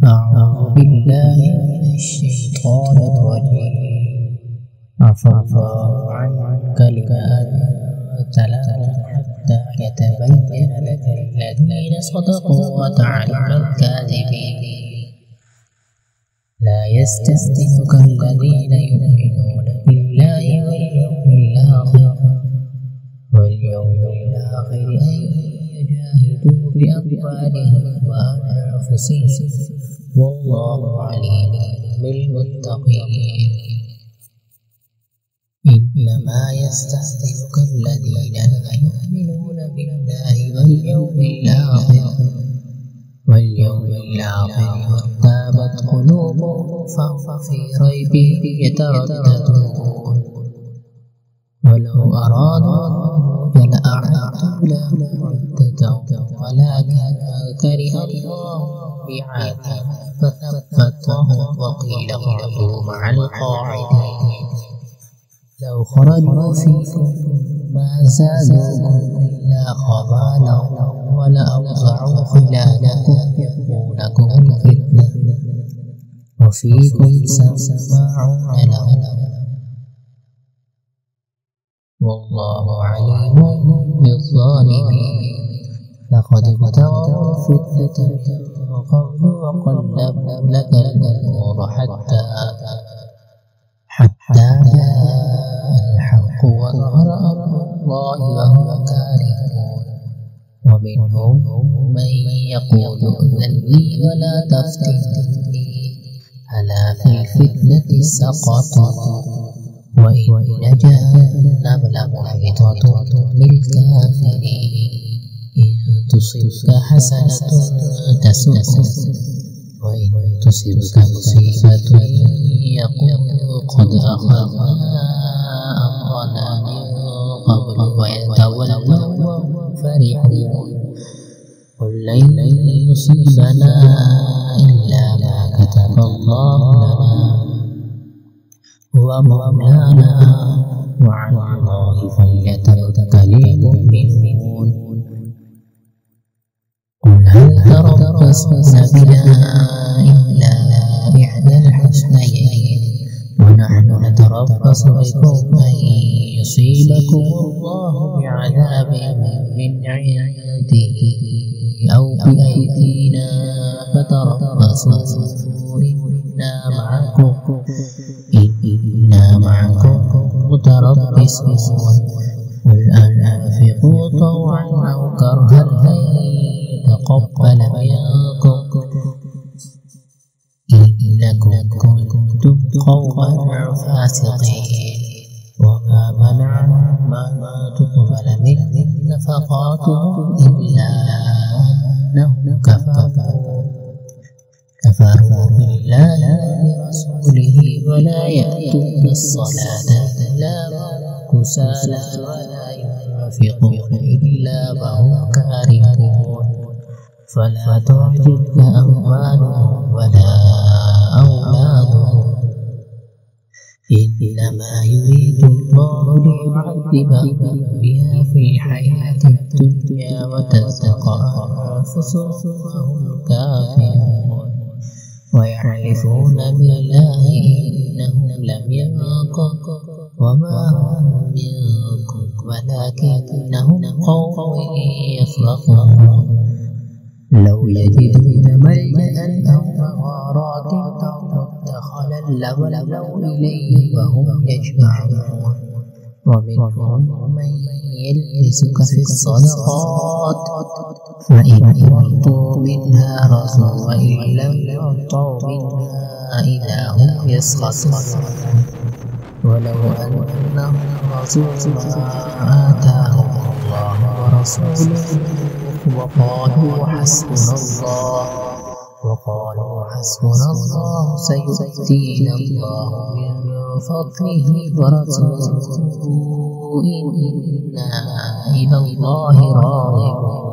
أعوذ بالله من الشيطان الرجيم. عفى الله عنك لما أذنت لهم حتى يتبين لك الذين صدقوا وتعلم الكاذبين. لا يستأذنك الذين يؤمنون بالله واليوم الآخر أن يجاهدوا بأموالهم وأنفسهم والله عليم بالمتقين. إنما يستأذنك الذين لا يؤمنون بالله واليوم الآخر وارتابت قلوبهم فهم في ريبهم يترددون. ولو أرادوا لأعادوا له مدة ولكن كره الله بعاثهم فثبتهم وقيل اقعدوا مع القاعدين. لو خرجوا فيكم ما زادوكم إلا خبالا ولأوضعوا خلالكم يبغونكم الفتنة وفيكم سماعون لهم والله عليم بالظالمين. لقد ابتغوا الفتنة من قبل وقلبوا لك الأمور حتى جاء الحق وظهر أمر الله وهم كارهون. ومنهم من يقول ائذن لي ولا تفتني ألا في الفتنة سقطوا وإن جهنم لمحيطة بالكافرين. إن تصبك حسنة تسؤهم وإن تصبك مصيبة يقول قد أخذنا أمرنا من قبل ويتولوا فرحون. قل لن يصيبنا إلا ما كتب الله لنا هو مولانا وعلى الله فليتوكل المؤمنون. قل هل تربصون بنا إلا إحدى الحسنيين ونحن نتربص بكم أن يصيبكم الله بعذاب من عنده أو بأيدينا فتربصوا إنا معكم متربصون. قل أنفقوا طوعا أو كرها لن يتقبل منكم إنكم كنتم قوما فاسقين. وما منعهم ما تقبل منهم نفقاتهم إلا أنهم كفروا بالله ورسوله ولا يأتون الصلاة إلا وهم كسالى ولا ينفقون إلا وهم كارهون. فلا تعجبك أموالهم ولا أولادهم إنما يريد الله ليعذبهم بها في الحياة الدنيا وتزهق أنفسهم وهم كافرون. ويحلفون بالله إنهم لم ينقم وما هم منكم ولكنهم قوم يفرقون. لو يجدون ملجأ أو مغارات أو مدخلا لولوا إليه وهم يجمعون. ومنهم من يلمسك في الصدقات فإن أعطوا منها رضوا وإن لم يعطوا منها إذا هم يسخطون. ولو أنهم رضوا ما آتاهم الله ورسوله وقالوا حسبنا الله سيؤتينا الله من فضله ورسوله إنا إلى الله راغبون.